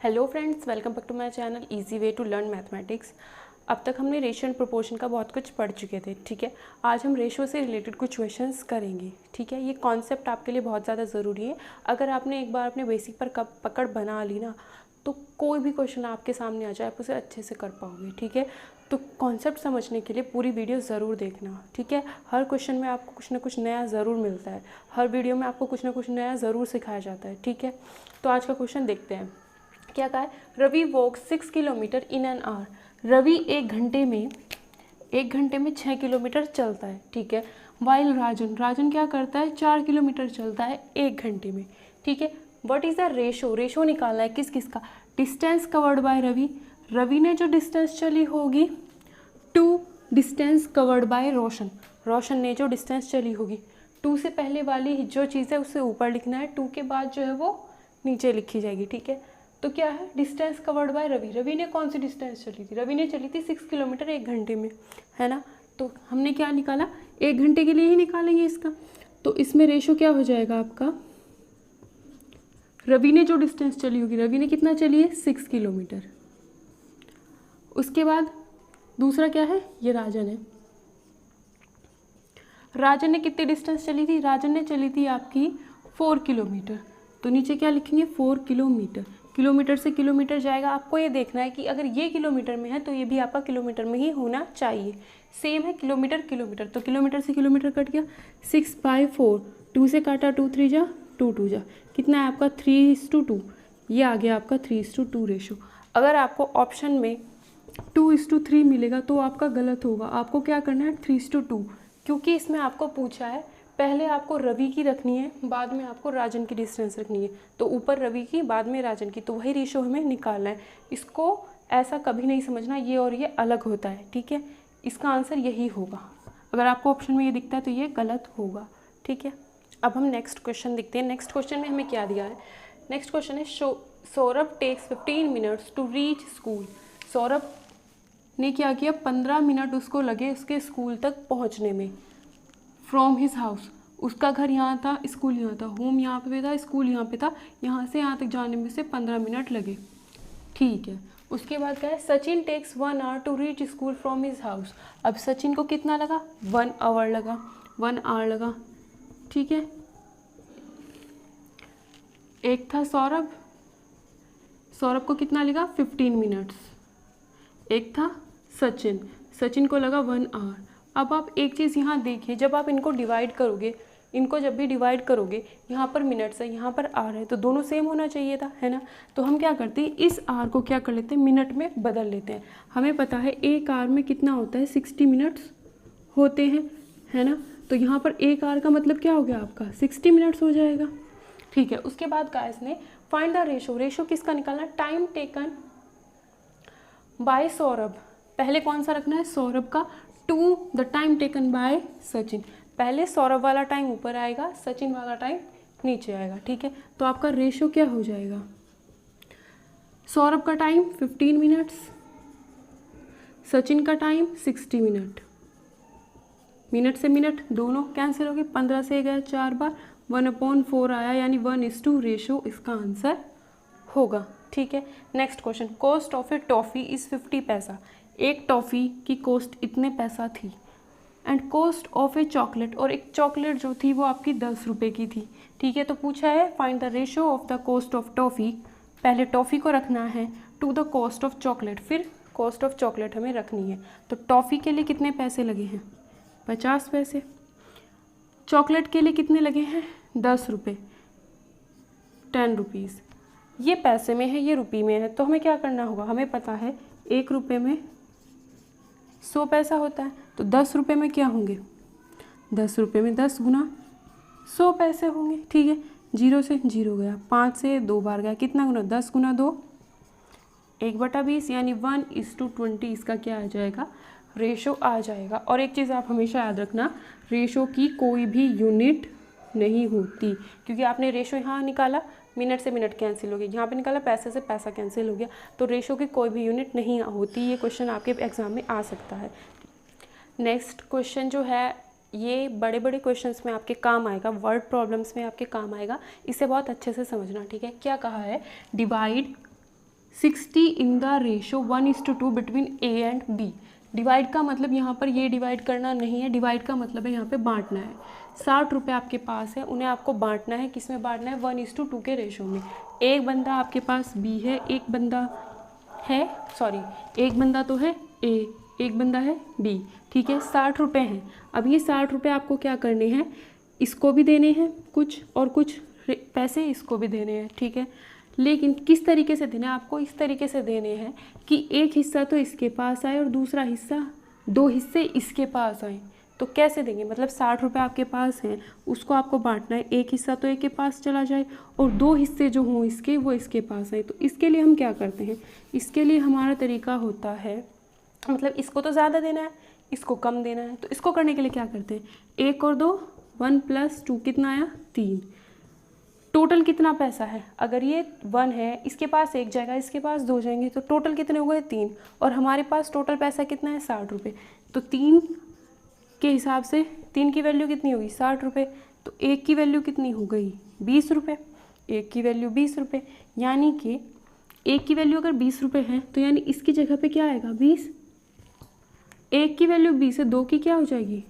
Hello friends, welcome back to my channel easy way to learn mathematics. अब तक हमने ratio and proportion का बहुत कुछ पढ़ चुके थे, ठीक है। आज हम रेशियो से रिलेटेड कुछ क्वेश्चंस करेंगे, ठीक है। ये कॉन्सेप्ट आपके लिए बहुत ज़्यादा ज़रूरी है। अगर आपने एक बार अपने बेसिक पर पकड़ बना ली ना, तो कोई भी क्वेश्चन आपके सामने आ जाए आप उसे अच्छे से कर पाओगे, ठीक है। तो कॉन्सेप्ट समझने के लिए पूरी वीडियो ज़रूर देखना, ठीक है। हर क्वेश्चन में आपको कुछ ना कुछ नया ज़रूर मिलता है, हर वीडियो में आपको कुछ ना कुछ नया ज़रूर सिखाया जाता है, ठीक है। तो आज का क्वेश्चन देखते हैं। क्या कहा है? Ravi walk 6 kilometre in an hour. Ravi एक घंटे में 6 किलोमीटर चलता है, ठीक है। वाइल राजन क्या करता है? 4 किलोमीटर चलता है एक घंटे में, ठीक है। व्हाट इज द रेशो निकालना है किस किस का? डिस्टेंस कवर्ड बाय रवि ने जो डिस्टेंस चली होगी, टू डिस्टेंस कवर्ड बाय रोशन ने जो डिस्टेंस चली होगी। टू से पहले वाली जो चीज़ है उसे ऊपर लिखना है, टू के बाद जो है वो नीचे लिखी जाएगी, ठीक है। तो क्या है? डिस्टेंस कवर्ड बाय रवि ने कौन सी डिस्टेंस चली थी? रवि ने चली थी 6 किलोमीटर एक घंटे में, है ना। तो हमने क्या निकाला? एक घंटे के लिए ही निकालेंगे इसका। तो इसमें रेशो क्या हो जाएगा आपका? रवि ने जो डिस्टेंस चली होगी, रवि ने कितना चली है? 6 किलोमीटर। उसके बाद दूसरा क्या है? ये राजन ने कितनी डिस्टेंस चली थी? राजन ने चली थी आपकी 4 किलोमीटर। तो नीचे क्या लिखेंगे? 4 किलोमीटर। किलोमीटर से किलोमीटर जाएगा। आपको ये देखना है कि अगर ये किलोमीटर में है तो ये भी आपका किलोमीटर में ही होना चाहिए। सेम है किलोमीटर, तो किलोमीटर से किलोमीटर कट गया। 6/4, 2 से काटा, 2 3 जा 2 2 जा, कितना है आपका? 3:2। ये आ गया आपका 3:2 रेशो। अगर आपको ऑप्शन में 2:3 मिलेगा तो आपका गलत होगा। आपको क्या करना है? 3:2, क्योंकि इसमें आपको पूछा है पहले आपको रवि की रखनी है, बाद में आपको राजन की डिस्टेंस रखनी है। तो ऊपर रवि की, बाद में राजन की, तो वही रेशो हमें निकालना है। इसको ऐसा कभी नहीं समझना ये और ये अलग होता है, ठीक है। इसका आंसर यही होगा। अगर आपको ऑप्शन में ये दिखता है तो ये गलत होगा, ठीक है। अब हम नेक्स्ट क्वेश्चन देखते हैं। नेक्स्ट क्वेश्चन में हमें क्या दिया है? नेक्स्ट क्वेश्चन है Saurabh takes 15 minutes to reach school. Saurabh ने क्या किया? 15 मिनट उसको लगे उसके स्कूल तक पहुँचने में। फ्रॉम हिज हाउस, उसका घर यहाँ था, स्कूल यहाँ था, होम यहाँ पे था, स्कूल यहाँ पे था, यहाँ से यहाँ तक जाने में से 15 मिनट लगे, ठीक है। उसके बाद क्या है? Sachin takes 1 hour to reach school from his house. अब सचिन को कितना लगा? 1 आवर लगा, 1 आवर लगा, ठीक है। एक था सौरभ को कितना लगा? 15 मिनट्स। एक था सचिन को लगा 1 आवर। अब आप एक चीज़ यहाँ देखिए, जब आप इनको डिवाइड करोगे, जब भी डिवाइड करोगे, यहाँ पर मिनट्स है, यहाँ पर आर है, तो दोनों सेम होना चाहिए था, है ना। तो हम क्या करते हैं? इस आर को क्या कर लेते हैं? मिनट में बदल लेते हैं। हमें पता है एक आर में कितना होता है? 60 मिनट्स होते हैं, है ना। तो यहाँ पर एक आर का मतलब क्या हो गया आपका? 60 मिनट्स हो जाएगा, ठीक है। उसके बाद गाइस ने फाइंड द रेशो किसका निकालना? Time taken by Saurabh. पहले कौन सा रखना है? सौरभ का, to the time taken by Sachin. पहले सौरभ वाला टाइम ऊपर आएगा, सचिन वाला टाइम नीचे आएगा, ठीक है। तो आपका रेशो क्या हो जाएगा? सौरभ का टाइम 15 मिनट्स, सचिन का टाइम 60 मिनट। मिनट से मिनट दोनों कैंसिल हो गए, 15 से गया 4 बार, 1/4 आया, यानी 1:2 रेशो इसका आंसर होगा, ठीक है। Next question, cost of A toffee is 50 पैसा। एक टॉफ़ी की कॉस्ट इतने पैसा थी। And cost of A chocolate, और एक चॉकलेट जो थी वो आपकी 10 रुपये की थी, ठीक है। तो पूछा है find the ratio of the cost of toffee. पहले टॉफ़ी को रखना है to the cost of chocolate, फिर कॉस्ट ऑफ चॉकलेट हमें रखनी है। तो टॉफ़ी के लिए कितने पैसे लगे हैं? 50 पैसे। चॉकलेट के लिए कितने लगे हैं? 10 रुपये, 10 रुपीज़। ये पैसे में है, ये रुपये में है, तो हमें क्या करना होगा? हमें पता है 1 रुपये में 100 पैसा होता है, तो 10 रुपये में क्या होंगे? 10 रुपये में 10 गुना 100 पैसे होंगे, ठीक है। 0 से 0 गया, 5 से 2 बार गया, कितना गुना? 10 गुना 2, 1/20, यानी 1:20 इसका क्या आ जाएगा? रेशो आ जाएगा। और एक चीज़ आप हमेशा याद रखना, रेशो की कोई भी यूनिट नहीं होती, क्योंकि आपने रेशो यहाँ निकाला, मिनट से मिनट कैंसिल हो गया, यहाँ पे निकाला पैसे से पैसा कैंसिल हो गया, तो रेशो की कोई भी यूनिट नहीं होती। ये क्वेश्चन आपके एग्जाम में आ सकता है। नेक्स्ट क्वेश्चन जो है, ये बड़े बड़े क्वेश्चंस में आपके काम आएगा, वर्ड प्रॉब्लम्स में आपके काम आएगा, इसे बहुत अच्छे से समझना, ठीक है। क्या कहा है? Divide 60 in the ratio 1:2 between A and B. Divide का मतलब यहाँ पर ये डिवाइड करना नहीं है, डिवाइड का मतलब है यहाँ पे बांटना है। 60 रुपये आपके पास है, उन्हें आपको बांटना है, किस में बांटना है? 1:2 के रेशो में। एक बंदा आपके पास बी है, एक बंदा तो है ए, एक बंदा है बी, ठीक है। 60 रुपये हैं। अब ये 60 रुपये आपको क्या करने हैं? इसको भी देने हैं कुछ, और कुछ पैसे इसको भी देने हैं, ठीक है। लेकिन किस तरीके से देने हैं आपको? इस तरीके से देने हैं कि एक हिस्सा तो इसके पास आए और दूसरा हिस्सा, 2 हिस्से इसके पास आए। तो कैसे देंगे? मतलब 60 रुपये आपके पास हैं, उसको आपको बांटना है, एक हिस्सा तो एक के पास चला जाए और 2 हिस्से जो हों इसके, वो इसके पास आए। तो इसके लिए हम क्या करते हैं? इसके लिए हमारा तरीका होता है, मतलब इसको तो ज़्यादा देना है, इसको कम देना है। तो इसको करने के लिए क्या करते हैं? 1 और 2, 1 + 2 कितना आया? 3। टोटल कितना पैसा है? अगर ये 1 है, इसके पास 1 जाएगा, इसके पास 2 जाएंगे, तो टोटल कितने हो गए? 3। और हमारे पास टोटल पैसा कितना है? 60 रुपये। तो 3 के हिसाब से 3 की वैल्यू कितनी होगी? 60 रुपये। तो 1 की वैल्यू कितनी हो गई? 20 रुपये। 1 की वैल्यू 20 रुपये, यानी कि 1 की वैल्यू अगर 20 रुपये है तो यानी इसकी जगह पे क्या आएगा? 20। 1 की वैल्यू 20 है, 2 की क्या हो जाएगी?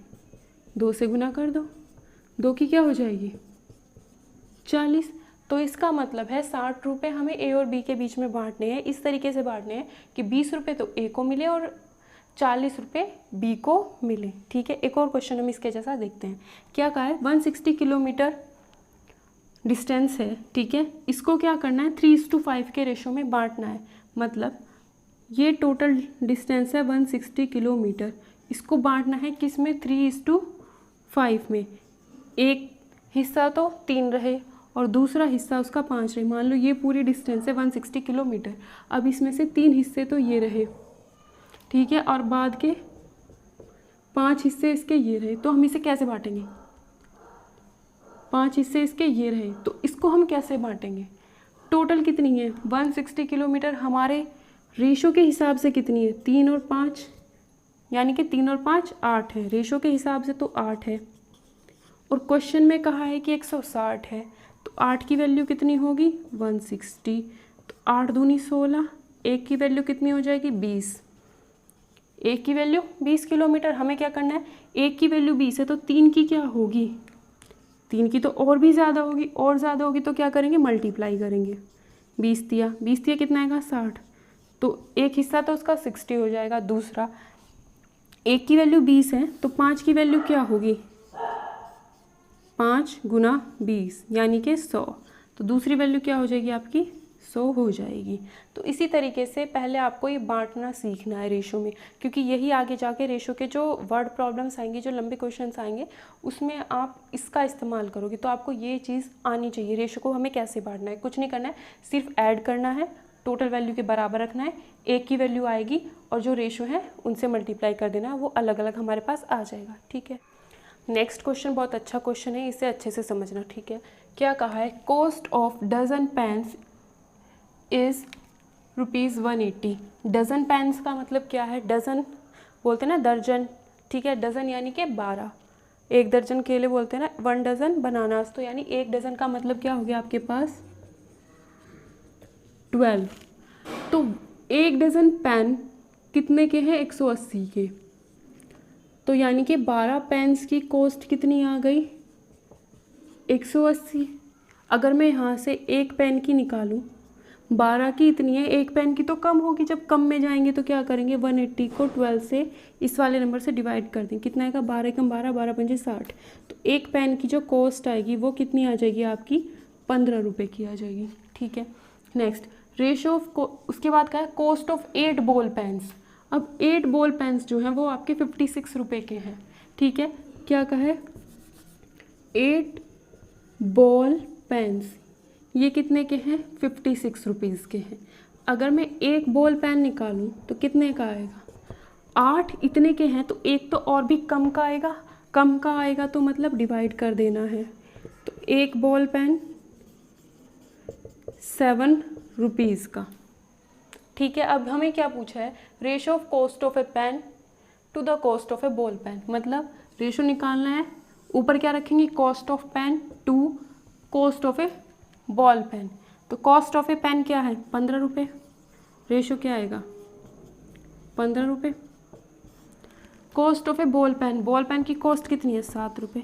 2 से गुना कर दो, 2 की क्या हो जाएगी? 40। तो इसका मतलब है 60 रुपये हमें ए और बी के बीच में बांटने हैं। इस तरीके से बांटने हैं कि 20 रुपये तो ए को मिले और 40 रुपये बी को मिले, ठीक है। एक और क्वेश्चन हम इसके जैसा देखते हैं। क्या कहा है? 160 किलोमीटर डिस्टेंस है, ठीक है। इसको क्या करना है? 3:5 के रेशो में बांटना है। मतलब ये टोटल डिस्टेंस है 160 किलोमीटर, इसको बांटना है किस में? 3:5 में। एक हिस्सा तो 3 रहे और दूसरा हिस्सा उसका 5 रहे। मान लो ये पूरी डिस्टेंस है 160 किलोमीटर। अब इसमें से 3 हिस्से तो ये रहे, ठीक है, और बाद के 5 हिस्से इसके ये रहे। तो हम इसे कैसे बांटेंगे? 5 हिस्से इसके ये रहे, तो इसको हम कैसे बांटेंगे? टोटल कितनी है? 160 किलोमीटर हमारे रेशो के हिसाब से कितनी है? 3 और 5, यानी कि 3 और 5 8 है। रेशो के हिसाब से तो 8 है, और क्वेश्चन में कहा है कि 160 है, तो 8 की वैल्यू कितनी होगी? 160। तो 8 दूनी 16, 1 की वैल्यू कितनी हो जाएगी? 20। 1 की वैल्यू 20 किलोमीटर। हमें क्या करना है? 1 की वैल्यू 20 है, तो 3 की क्या होगी? 3 की तो और भी ज़्यादा होगी, और ज़्यादा होगी तो क्या करेंगे? मल्टीप्लाई करेंगे। 20 दिया कितना आएगा? 60। तो एक हिस्सा तो उसका 60 हो जाएगा। दूसरा, 1 की वैल्यू 20 है, तो 5 की वैल्यू क्या होगी? 5 × 20 यानी कि 100। तो दूसरी वैल्यू क्या हो जाएगी आपकी? 100 हो जाएगी। तो इसी तरीके से पहले आपको ये बांटना सीखना है रेशो में, क्योंकि यही आगे जाके रेशो के जो वर्ड प्रॉब्लम्स आएंगे, जो लंबे क्वेश्चंस आएंगे, उसमें आप इसका इस्तेमाल करोगे। तो आपको ये चीज़ आनी चाहिए, रेशो को हमें कैसे बांटना है। कुछ नहीं करना है, सिर्फ ऐड करना है, टोटल वैल्यू के बराबर रखना है, 1 की वैल्यू आएगी और जो रेशो है उनसे मल्टीप्लाई कर देना है, वो अलग अलग हमारे पास आ जाएगा, ठीक है। नेक्स्ट क्वेश्चन बहुत अच्छा क्वेश्चन है, इसे अच्छे से समझना, ठीक है। क्या कहा है? Cost of dozen pens is ₹180। Dozen pens का मतलब क्या है? डजन बोलते हैं ना, दर्जन, ठीक है। डजन यानी कि 12, 1 दर्जन केले बोलते हैं ना, 1 डजन बनानास। तो यानी 1 डजन का मतलब क्या हो गया आपके पास? 12। तो 1 डजन पेन कितने के हैं? 180 के। तो यानी कि 12 पेन्स की कॉस्ट कितनी आ गई? 180। अगर मैं यहाँ से 1 पेन की निकालूँ, 12 की इतनी है, 1 पेन की तो कम होगी। जब कम में जाएंगे तो क्या करेंगे? 180 को 12 से इस वाले नंबर से डिवाइड कर दें। कितना आएगा? 12 × 12, 12 × 5 60। तो 1 पेन की जो कॉस्ट आएगी वो कितनी आ जाएगी आपकी? 15 रुपये की आ जाएगी, ठीक है। नेक्स्ट, रेशो ऑफ, उसके बाद क्या है? Cost of 8 ball pens. अब 8 बॉल पेन्स जो हैं वो आपके 56 रुपये के हैं, ठीक है। क्या कहा है? 8 बॉल पेन्स ये कितने के हैं? 56 रुपीज़ के हैं। अगर मैं 1 बॉल पेन निकालूं तो कितने का आएगा? 8 इतने के हैं, तो एक तो और भी कम का आएगा, कम का आएगा तो मतलब डिवाइड कर देना है। तो 1 बॉल पेन 7 रुपीज़ का, ठीक है। अब हमें क्या पूछा है? Ratio of cost of a pen to the cost of a ball pen. मतलब रेशो निकालना है, ऊपर क्या रखेंगे? Cost of pen to cost of a ball pen. तो कॉस्ट ऑफ ए पेन क्या है? 15 रुपये। रेशो क्या आएगा 15 रुपये। Cost of a ball pen, ball pen की कॉस्ट कितनी है 7 रुपये,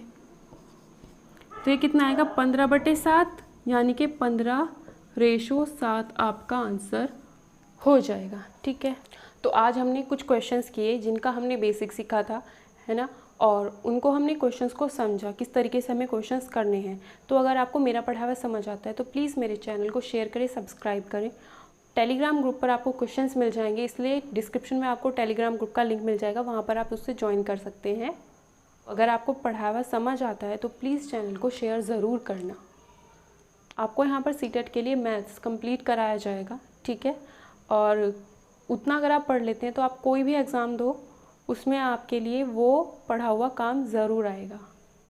तो ये कितना आएगा 15/7 यानी कि 15:7 आपका आंसर हो जाएगा। ठीक है, तो आज हमने कुछ क्वेश्चंस किए जिनका हमने बेसिक सीखा था, है ना, और उनको हमने क्वेश्चंस को समझा किस तरीके से हमें क्वेश्चंस करने हैं। तो अगर आपको मेरा पढ़ा हुआ समझ आता है तो प्लीज़ मेरे चैनल को शेयर करें, सब्सक्राइब करें। टेलीग्राम ग्रुप पर आपको क्वेश्चंस मिल जाएंगे, इसलिए डिस्क्रिप्शन में आपको टेलीग्राम ग्रुप का लिंक मिल जाएगा, वहाँ पर आप उससे ज्वाइन कर सकते हैं। अगर आपको पढ़ा हुआ समझ आता है तो प्लीज़ चैनल को शेयर ज़रूर करना। आपको यहाँ पर सीटेट के लिए मैथ्स कंप्लीट कराया जाएगा, ठीक है, और उतना अगर आप पढ़ लेते हैं तो आप कोई भी एग्ज़ाम दो उसमें आपके लिए वो पढ़ा हुआ काम ज़रूर आएगा।